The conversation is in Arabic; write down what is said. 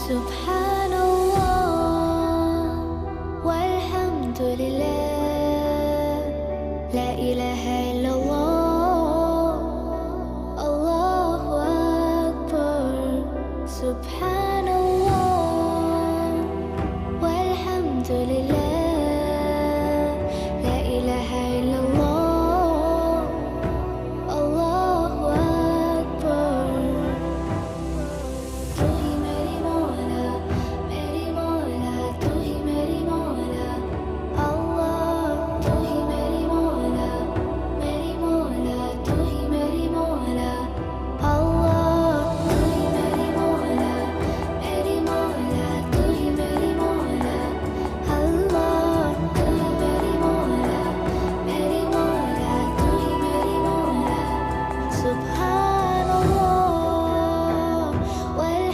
سبحان الله والحمد لله، لا إله إلا الله، الله أكبر. سبحان